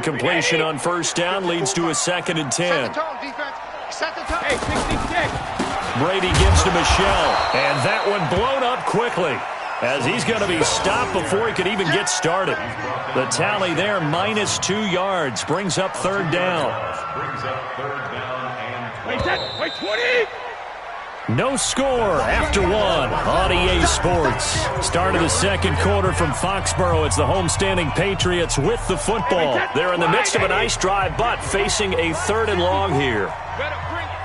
Completion on first down leads to a 2nd and 10. Set the tone, defense. Set the tone. Hey, 66. Brady gives to Michel, and that one blown up quickly as he's going to be stopped before he could even get started. The tally there, -2 yards, brings up 3rd down. Wait, 20. No score after 1 on EA Sports. Start of the 2nd quarter from Foxborough. It's the homestanding Patriots with the football. They're in the midst of a nice drive, but facing a 3rd and long here. You better bring it.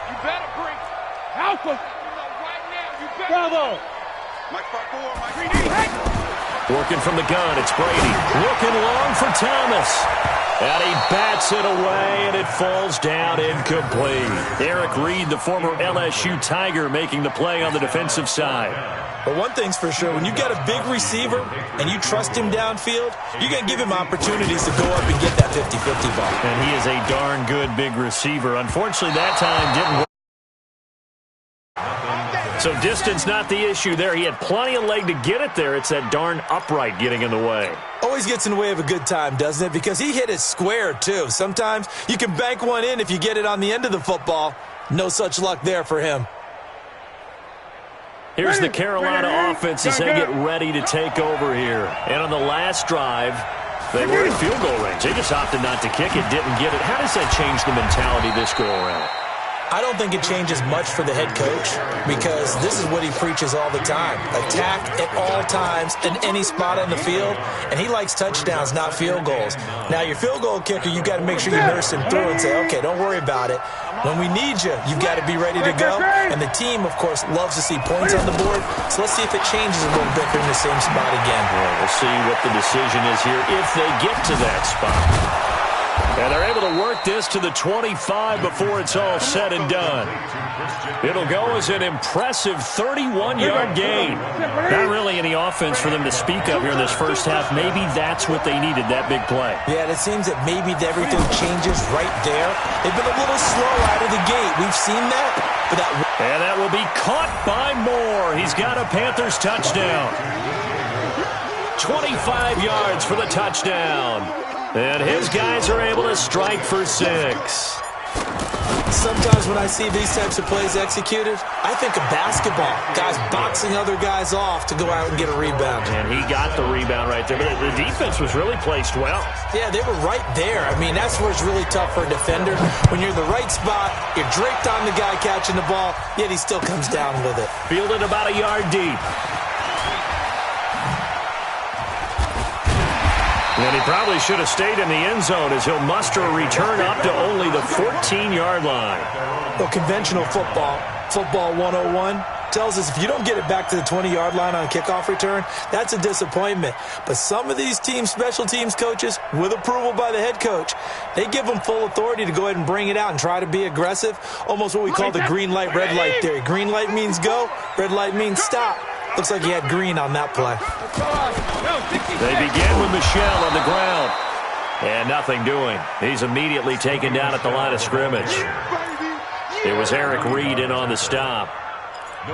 You better bring it. Help us. Right now, you better. Bravo. Mike front four, Mike. Working from the gun, it's Brady. Looking long for Thomas. And he bats it away, and it falls down incomplete. Eric Reed, the former LSU Tiger, making the play on the defensive side. But one thing's for sure, when you got a big receiver and you trust him downfield, you're going to give him opportunities to go up and get that 50-50 ball. And he is a darn good big receiver. Unfortunately, that time didn't work. So distance not the issue there. He had plenty of leg to get it there. It's that darn upright getting in the way. Always gets in the way of a good time, doesn't it? Because he hit it square, too. Sometimes you can bank one in if you get it on the end of the football. No such luck there for him. Here's the Carolina offense as they get ready to take over here. And on the last drive, they were in field goal range. They just opted not to kick it, didn't get it. How does that change the mentality this go around? I don't think it changes much for the head coach because this is what he preaches all the time. Attack at all times in any spot on the field, and he likes touchdowns, not field goals. Now, your field goal kicker, you've got to make sure you nurse him through and say, okay, don't worry about it. When we need you, you've got to be ready to go. And the team, of course, loves to see points on the board, so let's see if it changes a little bit in the same spot again. Well, we'll see what the decision is here if they get to that spot. And they're able to work this to the 25 before it's all said and done. It'll go as an impressive 31-yard gain. Not really any offense for them to speak of here in this first half. Maybe that's what they needed, that big play. Yeah, and it seems that maybe everything changes right there. They've been a little slow out of the gate. We've seen that. And that will be caught by Moore. He's got a Panthers touchdown. 25 yards for the touchdown. And his guys are able to strike for 6. Sometimes when I see these types of plays executed, I think of basketball. Guys boxing other guys off to go out and get a rebound. And he got the rebound right there. But the defense was really placed well. Yeah, they were right there. I mean, that's where it's really tough for a defender. When you're in the right spot, you're draped on the guy catching the ball, yet he still comes down with it. Fielded about a yard deep. And he probably should have stayed in the end zone as he'll muster a return up to only the 14-yard line. Well, conventional football 101, tells us if you don't get it back to the 20-yard line on a kickoff return, that's a disappointment. But some of these special teams coaches, with approval by the head coach, they give them full authority to go ahead and bring it out and try to be aggressive, almost what we call the green light, red light theory. Green light means go, red light means stop. Looks like he had green on that play. They begin with Michel on the ground. And nothing doing. He's immediately taken down at the line of scrimmage. It was Eric Reed in on the stop.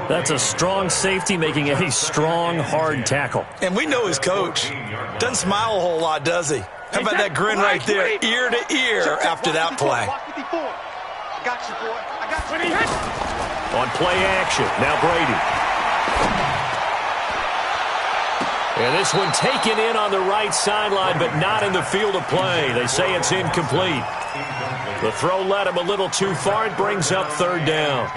That's a strong safety making a strong, hard tackle. And we know his coach. Doesn't smile a whole lot, does he? How about that grin right there, ear to ear after that play? I got you, boy. I got you. On play action, now Brady. And this one taken in on the right sideline, but not in the field of play. They say it's incomplete. The throw led him a little too far. It brings up 3rd down.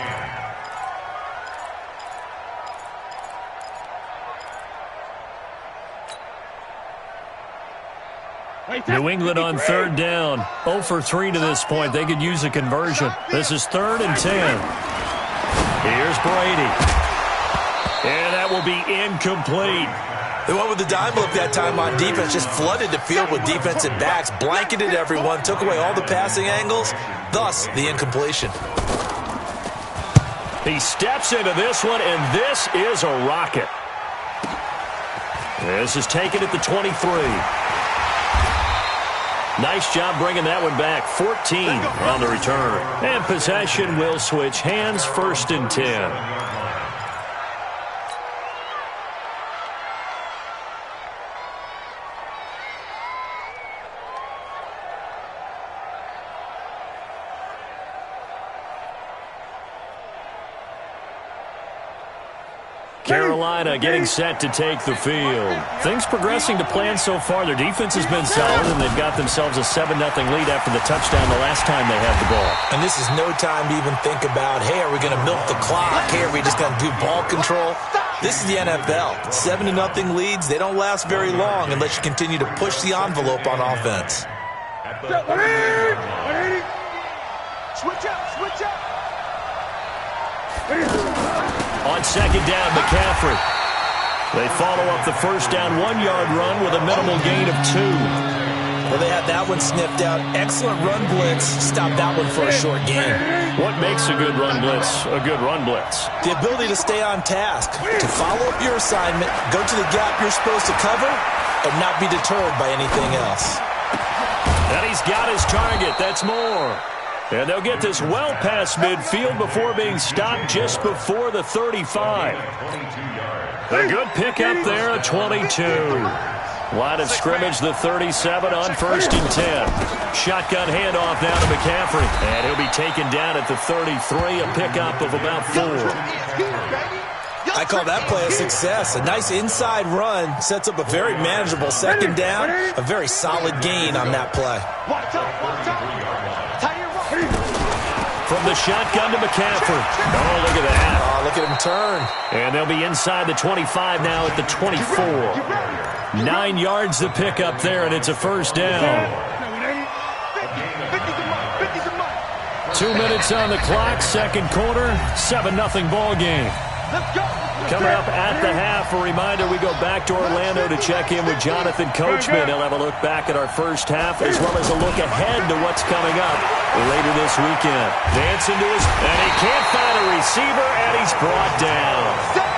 New England on 3rd down. 0 for 3 to this point. They could use a conversion. This is 3rd and 10. Here's Brady. And that will be incomplete. They went with the dime look that time on defense, just flooded the field with defensive backs, blanketed everyone, took away all the passing angles, thus the incompletion. He steps into this one, and this is a rocket. This is taken at the 23. Nice job bringing that one back. 14 on the return. And possession will switch hands, 1st and 10. Carolina getting set to take the field. Things progressing to plan so far. Their defense has been solid, and they've got themselves a 7-0 lead after the touchdown the last time they had the ball. And this is no time to even think about, hey, are we going to milk the clock? Hey, are we just going to do ball control? This is the NFL. 7-0 leads, they don't last very long unless you continue to push the envelope on offense. Switch up, switch up. On second down, McCaffrey. They follow up the first down 1-yard run with a minimal gain of 2. Well, they had that one sniffed out. Excellent run blitz. Stop that one for a short gain. What makes a good run blitz a good run blitz? The ability to stay on task, to follow up your assignment, go to the gap you're supposed to cover, and not be deterred by anything else. And he's got his target. That's more. And they'll get this well past midfield before being stopped just before the 35. A good pickup there at 22. Line of scrimmage, the 37 on 1st and 10. Shotgun handoff now to McCaffrey. And he'll be taken down at the 33, a pickup of about 4. I call that play a success. A nice inside run sets up a very manageable second down. A very solid gain on that play. From the shotgun to McCaffrey. Oh, look at that. Oh, look at him turn. And they'll be inside the 25 now at the 24. 9 yards to pick up there, and it's a first down. 2 minutes on the clock, second quarter, 7-0 ball game. Coming up at the half, a reminder, we go back to Orlando to check in with Jonathan Coachman. He'll have a look back at our first half as well as a look ahead to what's coming up later this weekend. Dancing to his, and he can't find a receiver, and he's brought down.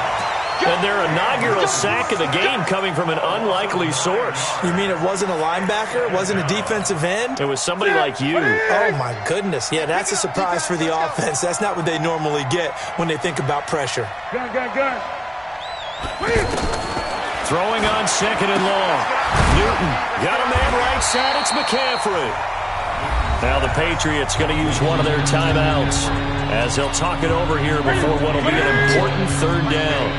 And their inaugural sack of the game coming from an unlikely source. You mean it wasn't a linebacker? It wasn't a defensive end? It was somebody like you. Oh, my goodness. Yeah, that's a surprise for the offense. That's not what they normally get when they think about pressure. Gun. Throwing on second and long. Newton got a man right side. It's McCaffrey. Now the Patriots going to use one of their timeouts as they'll talk it over here before what will be an important third down.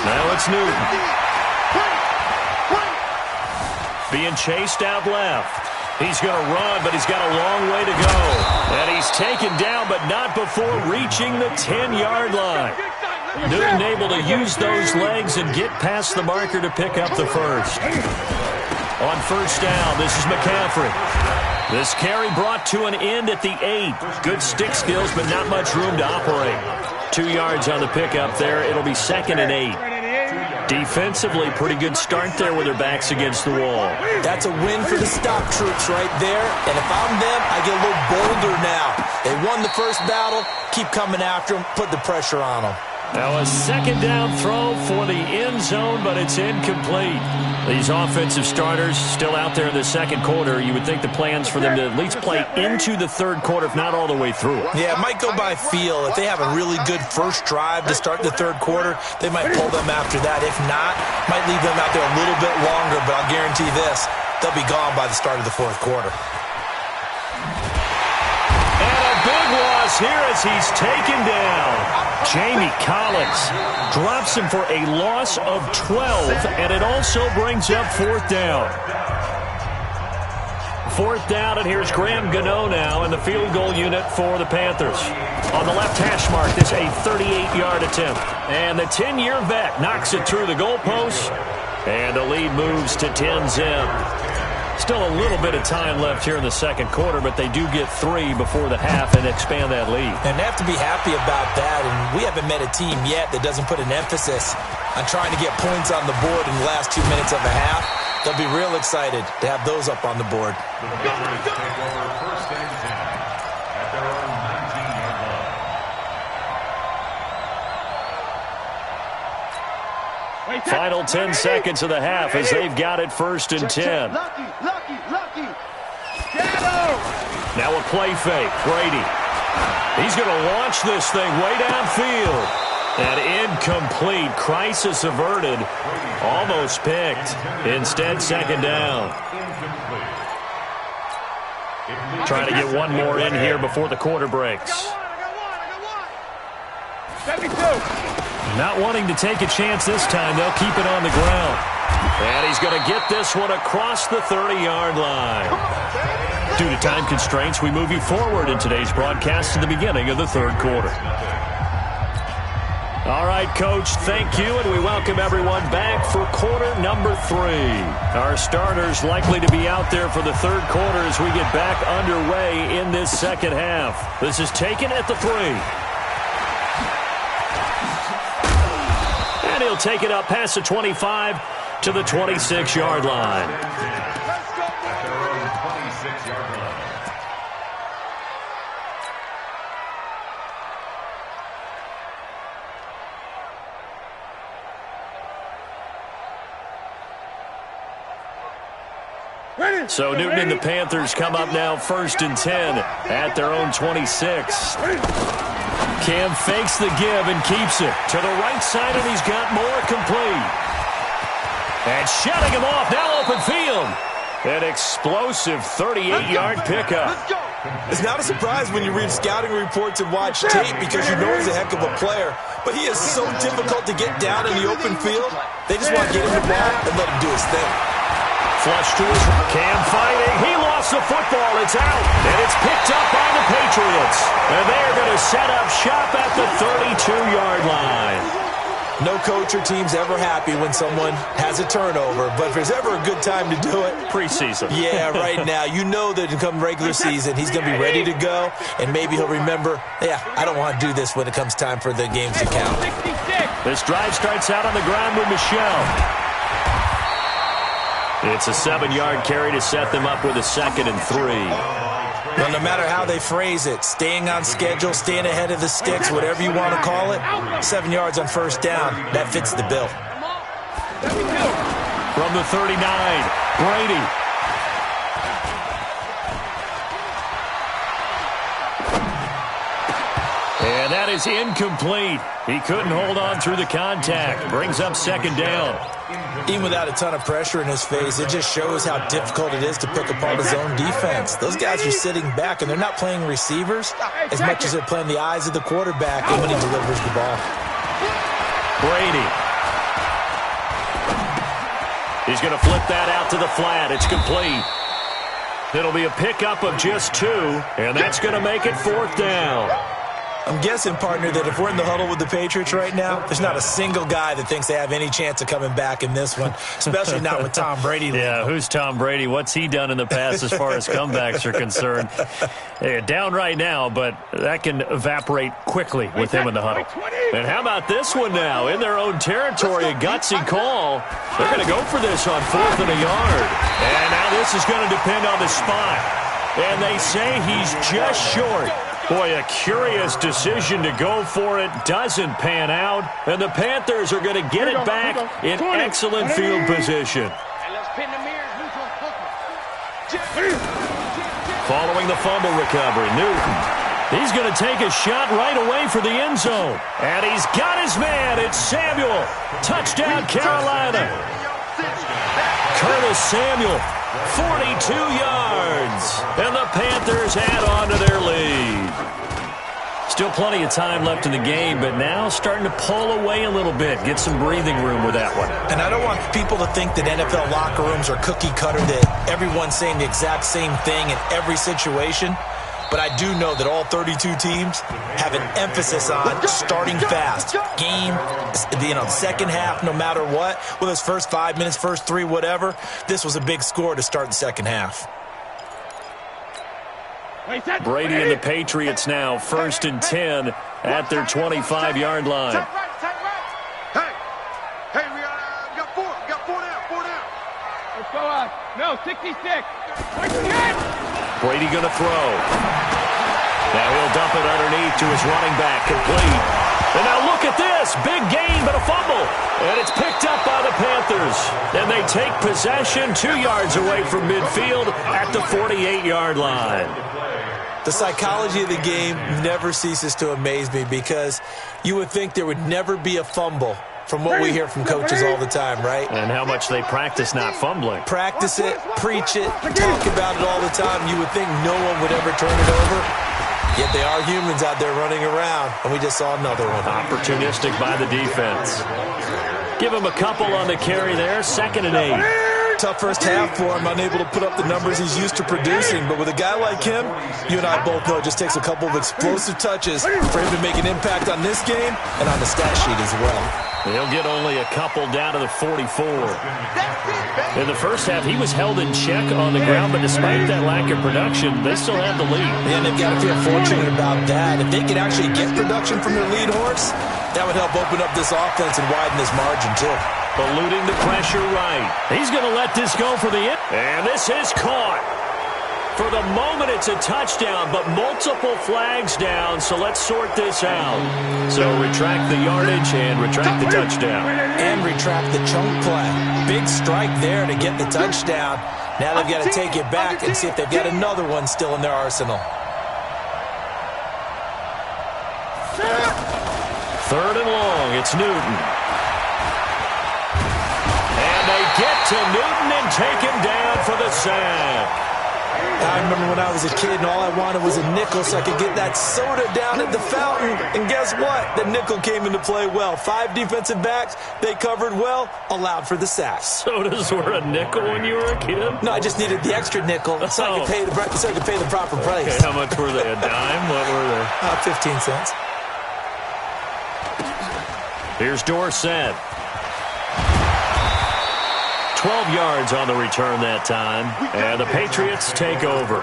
Now it's Newton. Being chased out left. He's going to run, but he's got a long way to go. And he's taken down, but not before reaching the 10-yard line. Newton able to use those legs and get past the marker to pick up the first. On first down, this is McCaffrey. This carry brought to an end at the 8. Good stick skills, but not much room to operate. 2 yards on the pickup there. It'll be 2nd and 8. Defensively, pretty good start there with their backs against the wall. That's a win for the stop troops right there. And if I'm them, I get a little bolder now. They won the first battle. Keep coming after them. Put the pressure on them. Now a second down throw for the end zone, but it's incomplete. These offensive starters still out there in the second quarter. You would think the plans for them to at least play into the third quarter, if not all the way through. Yeah, it might go by feel. If they have a really good first drive to start the third quarter, they might pull them after that. If not, might leave them out there a little bit longer, but I'll guarantee this, they'll be gone by the start of the fourth quarter. And a big loss here as he's taken down. Jamie Collins drops him for a loss of 12, and it also brings up fourth down. Fourth down, and here's Graham Gano now in the field goal unit for the Panthers. On the left hash mark, this a 38-yard attempt. And the 10-year vet knocks it through the goalpost, and the lead moves to 10-zip. Still a little bit of time left here in the second quarter, but they do get 3 before the half and expand that lead. And they have to be happy about that, and we haven't met a team yet that doesn't put an emphasis on trying to get points on the board in the last 2 minutes of the half. They'll be real excited to have those up on the board. Final 10 seconds of the half as they've got it 1st and 10. Lucky. Now a play fake. Brady. He's going to launch this thing way downfield. And incomplete. Crisis averted. Almost picked. Instead, second down. Trying to get one more in here before the quarter breaks. 72. Not wanting to take a chance this time. They'll keep it on the ground. And he's going to get this one across the 30-yard line. Due to time constraints, we move you forward in today's broadcast to the beginning of the third quarter. All right, Coach, thank you, and we welcome everyone back for quarter number 3. Our starters likely to be out there for the third quarter as we get back underway in this second half. This is taken at the 3. And he'll take it up past the 25 to the 26-yard line. So Newton and the Panthers come up now 1st and 10 at their own 26. Cam fakes the give and keeps it to the right side, and he's got more complete. And shutting him off, now open field. An explosive 38-yard pickup. It's not a surprise when you read scouting reports and watch tape because you know he's a heck of a player. But he is so difficult to get down in the open field. They just want to get him the ball and let him do his thing. Flush to his Cam fighting. He lost the football. It's out. And it's picked up by the Patriots. And they're going to set up shop at the 32-yard line. No coach or team's ever happy when someone has a turnover. But if there's ever a good time to do it, preseason. Yeah, right now. You know that come regular season, he's going to be ready to go. And maybe he'll remember, yeah, I don't want to do this when it comes time for the games to count. This drive starts out on the ground with Michel. It's a 7-yard carry to set them up with a 2nd and 3. Well, no matter how they phrase it, staying on schedule, staying ahead of the sticks, whatever you want to call it, 7 yards on first down, that fits the bill. From the 39, Brady. And that is incomplete. He couldn't hold on through the contact. Brings up 2nd down. Even without a ton of pressure in his face, it just shows how difficult it is to pick apart his own defense. Those guys are sitting back, and they're not playing receivers as much as they're playing the eyes of the quarterback when he delivers the ball. Brady. He's going to flip that out to the flat. It's complete. It'll be a pickup of just 2, and that's going to make it 4th down. I'm guessing, partner, that if we're in the huddle with the Patriots right now, there's not a single guy that thinks they have any chance of coming back in this one, especially not with Tom Brady. Yeah, who's Tom Brady? What's he done in the past as far as comebacks are concerned? Yeah, down right now, but that can evaporate quickly with him in the huddle. And how about this one now? In their own territory, a gutsy call. They're going to go for this on 4th and a yard. And now this is going to depend on the spot. And they say he's just short. Boy, a curious decision to go for it. Doesn't pan out. And the Panthers are going to get it back in excellent field position. Following the fumble recovery, Newton. He's going to take a shot right away for the end zone. And he's got his man. It's Samuel. Touchdown, Carolina. Curtis Samuel, 42 yards. And the Panthers add on to their lead. Still plenty of time left in the game, but now starting to pull away a little bit. Get some breathing room with that one. And I don't want people to think that NFL locker rooms are cookie cutter, that everyone's saying the exact same thing in every situation. But I do know that all 32 teams have an emphasis on starting fast. Game, second half, no matter what. Whether it's first 5 minutes, first 3, whatever. This was a big score to start the second half. Brady and the Patriots now 1st and 10 at their 25-yard line. Hey, we got 4. We got 4 down. Let's go, no, 66. Brady going to throw. Now he'll dump it underneath to his running back, complete. And now look at this. Big gain, but a fumble. And it's picked up by the Panthers. And they take possession 2 yards away from midfield at the 48-yard line. The psychology of the game never ceases to amaze me because you would think there would never be a fumble from what we hear from coaches all the time, right? And how much they practice not fumbling. Practice it, preach it, talk about it all the time. You would think no one would ever turn it over. Yet they are humans out there running around, and we just saw another one. Opportunistic by the defense. Give him a couple on the carry there. 2nd and 8. Tough first half for him, unable to put up the numbers he's used to producing. But with a guy like him, you and I both know it just takes a couple of explosive touches for him to make an impact on this game and on the stat sheet as well. He'll get only a couple down to the 44. In the first half, he was held in check on the ground, but despite that lack of production, they still have the lead. And they've got to feel fortunate about that. If they could actually get production from their lead horse, that would help open up this offense and widen this margin too. Eluding the pressure right. He's going to let this go for the end. And this is caught. For the moment, it's a touchdown, but multiple flags down, so let's sort this out. So retract the yardage and retract the touchdown. And retract the chunk play. Big strike there to get the touchdown. Now they've got to take it back and see if they've got another one still in their arsenal. 3rd and long, it's Newton. And they get to Newton and take him down for the sack. I remember when I was a kid and all I wanted was a nickel so I could get that soda down at the fountain. And guess what? The nickel came into play well. 5 defensive backs, they covered well, allowed for the sack. Sodas were a nickel when you were a kid? No, I just needed the extra nickel so I could pay the proper price. Okay, how much were they? A dime? What were they? 15 cents. Here's Dorsett. 12 yards on the return that time, and the Patriots take over.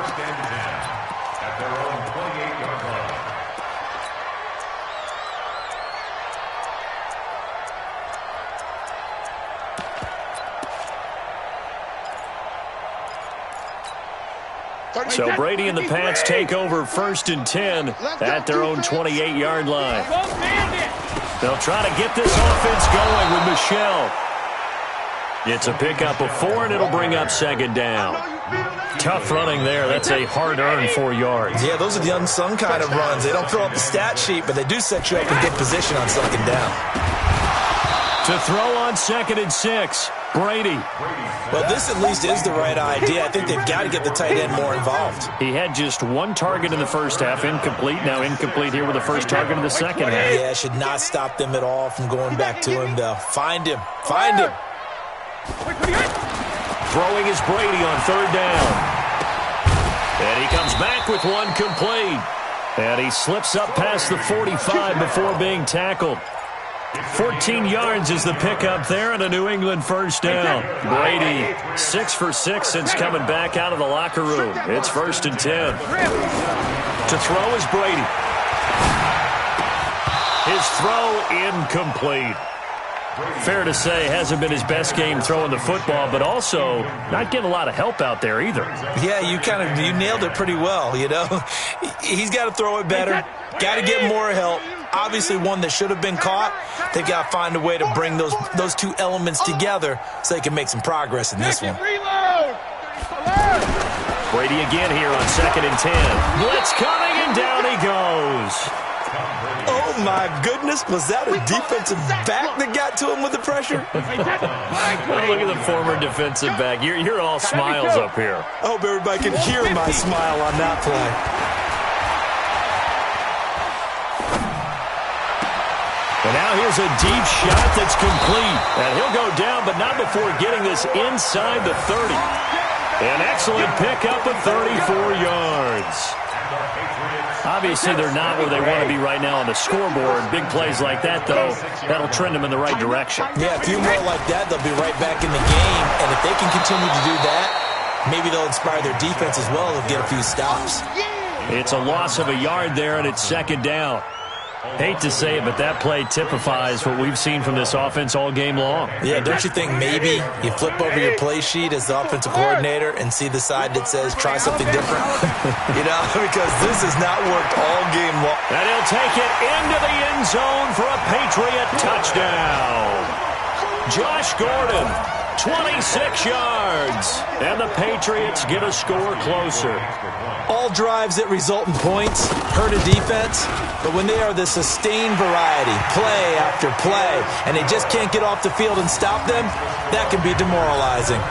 So Brady and the Pats take over 1st and 10 at their own 28-yard line. They'll try to get this offense going with Michel. It's a pickup of 4, and it'll bring up 2nd down. Tough running there. That's a hard-earned 4 yards. Yeah, those are the unsung kind of runs. They don't fill up the stat sheet, but they do set you up in good position on 2nd down. To throw on 2nd and 6, Brady. Well, this at least is the right idea. I think they've got to get the tight end more involved. He had just 1 target in the first half, incomplete. Now incomplete here with the first target in the second half. Yeah, it should not stop them at all from going back to him, though. Find him. Find him. Throwing is Brady on 3rd down. And he comes back with 1 complete. And he slips up past the 45 before being tackled. 14 yards is the pickup there and a New England 1st down. Brady 6 for 6 since coming back out of the locker room. It's 1st and 10. To throw is Brady. His throw incomplete. Fair to say, hasn't been his best game throwing the football, but also not getting a lot of help out there either. Yeah, you nailed it pretty well, you know. He's got to throw it better, got to get more help. Obviously one that should have been caught. They've got to find a way to bring those 2 elements together so they can make some progress in this one. Brady again here on 2nd and 10. Blitz coming, and down he goes. Oh, my goodness. Was that a defensive back that got to him with the pressure? Look at the former defensive back. You're all smiles up here. I hope everybody can hear my smile on that play. And now here's a deep shot that's complete. And he'll go down, but not before getting this inside the 30. An excellent pickup of 34 yards. Obviously, they're not where they want to be right now on the scoreboard. Big plays like that, though, that'll trend them in the right direction. Yeah, a few more like that, they'll be right back in the game. And if they can continue to do that, maybe they'll inspire their defense as well. They'll get a few stops. It's a loss of a yard there, and it's 2nd down. Hate to say it, but that play typifies what we've seen from this offense all game long. Yeah, don't you think maybe you flip over your play sheet as the offensive coordinator and see the side that says try something different? You know, because this has not worked all game long. And he'll take it into the end zone for a Patriot touchdown. Josh Gordon 26 yards. And the Patriots get a score closer. All drives that result in points hurt a defense, but when they are the sustained variety, play after play, and they just can't get off the field and stop them, that can be demoralizing.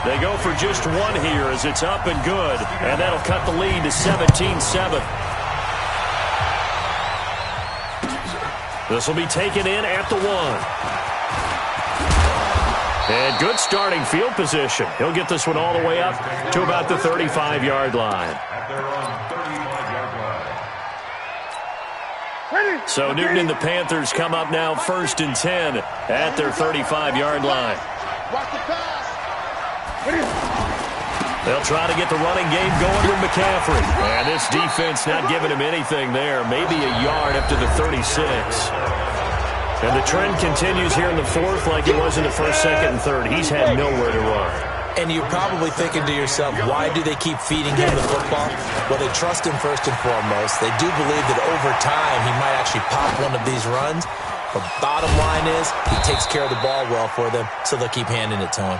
They go for just one here as it's up and good, and that'll cut the lead to 17-7. This will be taken in at the 1. And good starting field position. He'll get this one all the way up to about the 35-yard line. So Newton and the Panthers come up now 1st and 10 at their 35-yard line. They'll try to get the running game going with McCaffrey. And this defense not giving him anything there. Maybe a yard up to the 36. And the trend continues here in the 4th like it was in the 1st, 2nd, and 3rd. He's had nowhere to run. And you're probably thinking to yourself, why do they keep feeding him the football? Well, they trust him first and foremost. They do believe that over time he might actually pop one of these runs. But bottom line is he takes care of the ball well for them, so they'll keep handing it to him.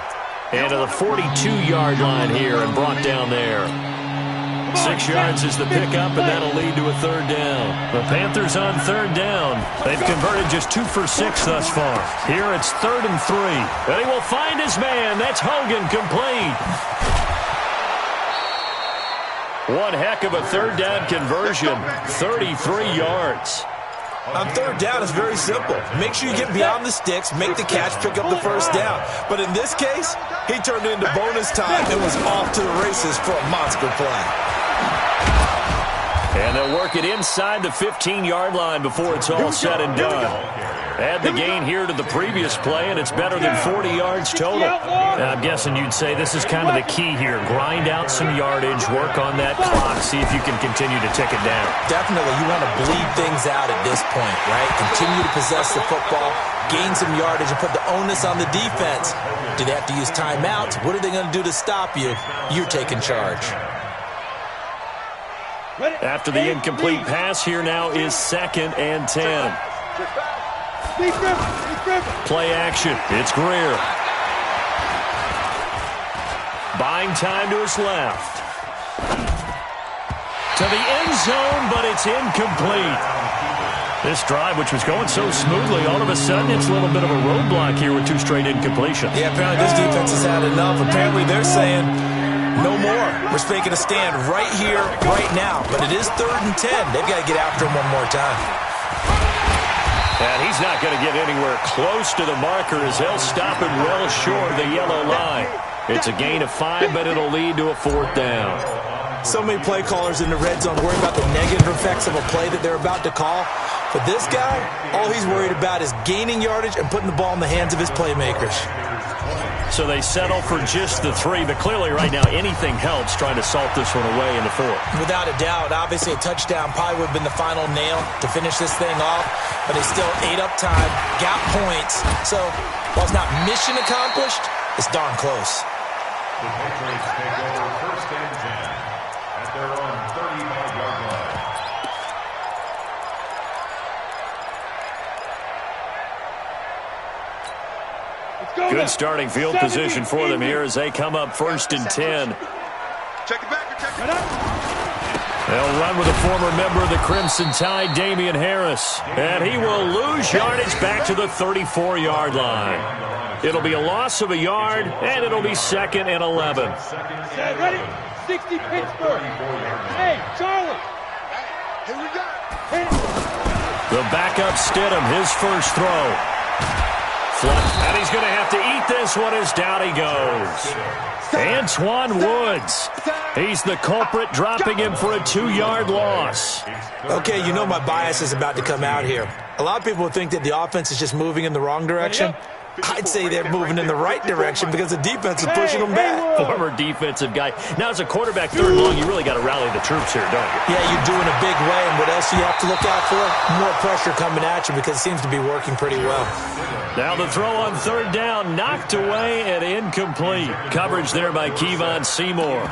And to the 42-yard line here and brought down there. 6 yards is the pickup, and that'll lead to a 3rd down. The Panthers on 3rd down. They've converted just 2 for 6 thus far. Here it's 3rd and 3. And he will find his man. That's Hogan, complete. One heck of a 3rd down conversion. 33 yards. On 3rd down, it's very simple. Make sure you get beyond the sticks, make the catch, pick up the 1st down. But in this case, he turned into bonus time and was off to the races for a monster play. And they'll work it inside the 15-yard line before it's all said and done. Add the gain here to the previous play, and it's better than 40 yards total. And I'm guessing you'd say this is kind of the key here. Grind out some yardage, work on that clock, see if you can continue to tick it down. Definitely. You want to bleed things out at this point, right? Continue to possess the football, gain some yardage, and put the onus on the defense. Do they have to use timeouts? What are they going to do to stop you? You're taking charge. After the incomplete pass, here now is 2nd and 10. Play action. It's Greer. Buying time to his left. To the end zone, but it's incomplete. This drive, which was going so smoothly, all of a sudden it's a little bit of a roadblock here with 2 straight incompletions. Yeah, apparently this defense has had enough. Apparently they're saying, no more. We're making a stand right here, right now. But it is 3rd and 10. They've got to get after him one more time. And he's not going to get anywhere close to the marker as they'll stop him well short of the yellow line. It's a gain of 5, but it'll lead to a 4th down. So many play callers in the red zone worry about the negative effects of a play that they're about to call. But this guy, all he's worried about is gaining yardage and putting the ball in the hands of his playmakers. So they settle for just the 3, but clearly right now anything helps trying to salt this one away in the 4th. Without a doubt, obviously a touchdown probably would have been the final nail to finish this thing off, but they still ate up time, got points. So while it's not mission accomplished, it's darn close. The Patriots take over 1st and 10 at their own 35-yard line. Good starting field position for them here as they come up 1st and 10. Check it back. Check it up. They'll run with a former member of the Crimson Tide, Damian Harris. And he will lose yardage back to the 34-yard line. It'll be a loss of a yard, and it'll be 2nd and 11. Ready? 60 Pittsburgh. Hey, Charlie. Here we go. The backup Stidham, his first throw. And he's going to have to eat this one as down he goes. Antoine Woods. He's the culprit, dropping him for a 2-yard loss. Okay, you know my bias is about to come out here. A lot of people would think that the offense is just moving in the wrong direction. I'd say they're moving in the right direction because the defense is pushing them back. Former defensive guy. Now, as a quarterback, 3rd and long, you really got to rally the troops here, don't you? Yeah, you do in a big way. And what else do you have to look out for? More pressure coming at you because it seems to be working pretty well. Now the throw on 3rd down, knocked away and incomplete. Coverage there by Kevon Seymour.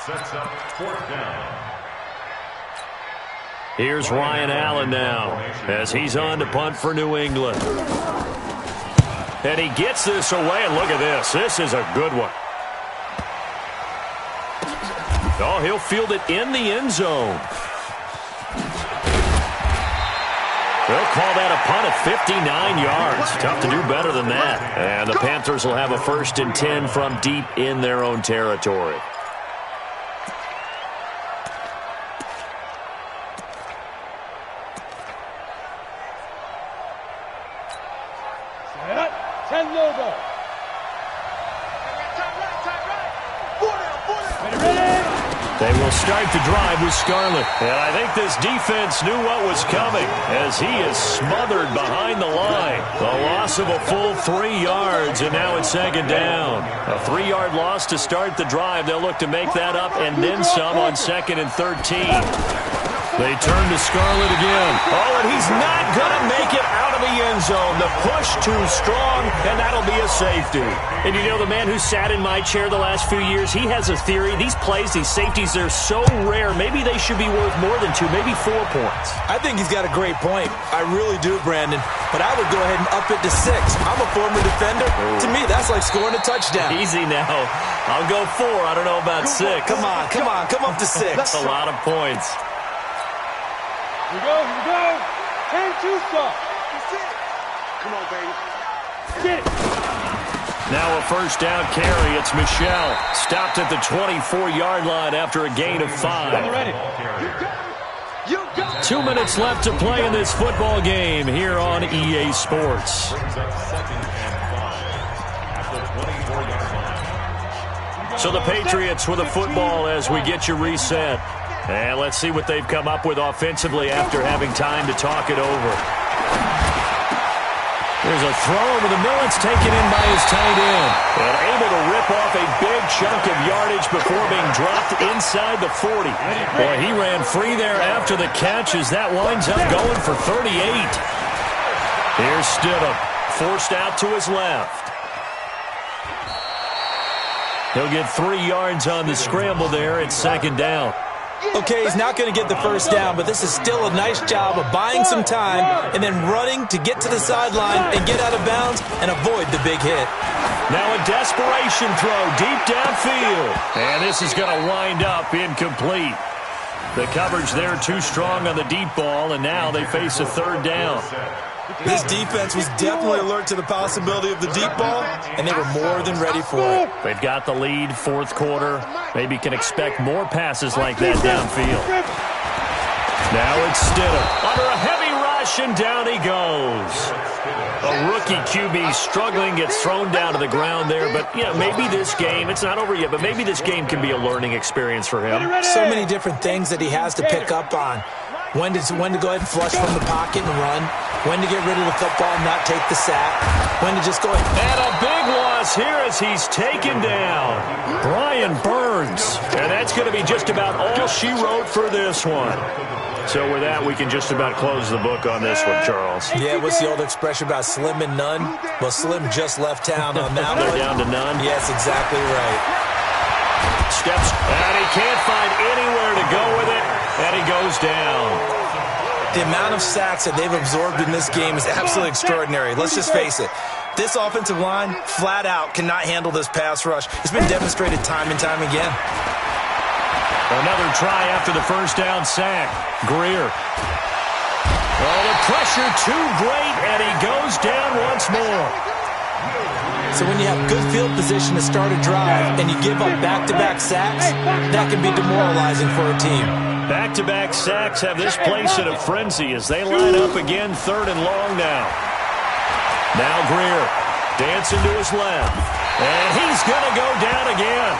Sets up 4th down. Here's Ryan Allen now as he's on to punt for New England. And he gets this away, and look at this. This is a good one. Oh, he'll field it in the end zone. They'll call that a punt at 59 yards. Tough to do better than that. And the Panthers will have a 1st and 10 from deep in their own territory. Ten logo. They will start the drive with Scarlett. And I think this defense knew what was coming as he is smothered behind the line. The loss of a full 3 yards, and now it's 2nd down. A 3-yard loss to start the drive. They'll look to make that up and then some on 2nd and 13. They turn to Scarlett again. Oh, and he's not going to make it out of the end zone. The push too strong, and that'll be a safety. And you know, the man who sat in my chair the last few years, he has a theory. These plays, these safeties, they're so rare. Maybe they should be worth more than 2, maybe 4 points. I think he's got a great point. I really do, Brandon. But I would go ahead and up it to 6. I'm a former defender. Ooh. To me, that's like scoring a touchdown. Easy now. I'll go 4. I don't know about 6. Come on. Come up to 6. That's a lot of points. Here we go. 10-2 stop. Come on, baby. Get it. Now a 1st down carry. It's Michel. Stopped at the 24-yard line after a gain of 5. Ready. 2 minutes left to play in this football game here on EA Sports. So the Patriots with a football as we get you reset. And let's see what they've come up with offensively after having time to talk it over. There's a throw over the middle. It's taken in by his tight end. And able to rip off a big chunk of yardage before being dropped inside the 40. Boy, he ran free there after the catch as that winds up going for 38. Here's Stidham, forced out to his left. He'll get 3 yards on the scramble there. It's 2nd down. Okay, he's not going to get the 1st down, but this is still a nice job of buying some time and then running to get to the sideline and get out of bounds and avoid the big hit. Now a desperation throw deep downfield. And this is going to wind up incomplete. The coverage there too strong on the deep ball, and now they face a 3rd down. This defense was definitely alert to the possibility of the deep ball, and they were more than ready for it. They've got the lead, 4th quarter. Maybe can expect more passes like that downfield. Now it's Stidham under a heavy rush, and down he goes. A rookie QB struggling, gets thrown down to the ground there. But, you know, maybe this game, it's not over yet, but maybe this game can be a learning experience for him. So many different things that he has to pick up on. When to go ahead and flush from the pocket and run. When to get rid of the football and not take the sack. When to just go ahead. And a big loss here as he's taken down. Brian Burns. And that's going to be just about all she wrote for this one. So with that, we can just about close the book on this one, Charles. Yeah, what's the old expression about slim and none? Well, Slim just left town on that one. They're down to none? Yes, exactly right. Steps, and he can't find anywhere to go with it, and he goes down. The amount of sacks that they've absorbed in this game is absolutely extraordinary. Let's just face it. This offensive line, flat out, cannot handle this pass rush. It's been demonstrated time and time again. Another try after the 1st down sack. Greer. Oh, the pressure too great, and he goes down once more. So when you have good field position to start a drive and you give up back-to-back sacks, that can be demoralizing for a team. Back-to-back sacks have this place in a frenzy as they line up again, 3rd and long now. Now Greer dancing to his left, and he's going to go down again.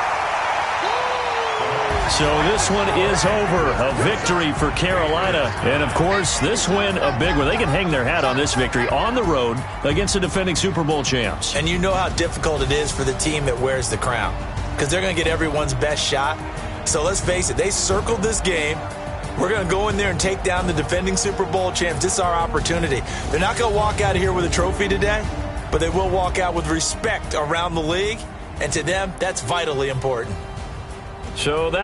So this one is over. A victory for Carolina. And, of course, this win, a big one. They can hang their hat on this victory on the road against the defending Super Bowl champs. And you know how difficult it is for the team that wears the crown because they're going to get everyone's best shot. So let's face it, they circled this game. We're going to go in there and take down the defending Super Bowl champs. This is our opportunity. They're not going to walk out of here with a trophy today, but they will walk out with respect around the league. And to them, that's vitally important. So that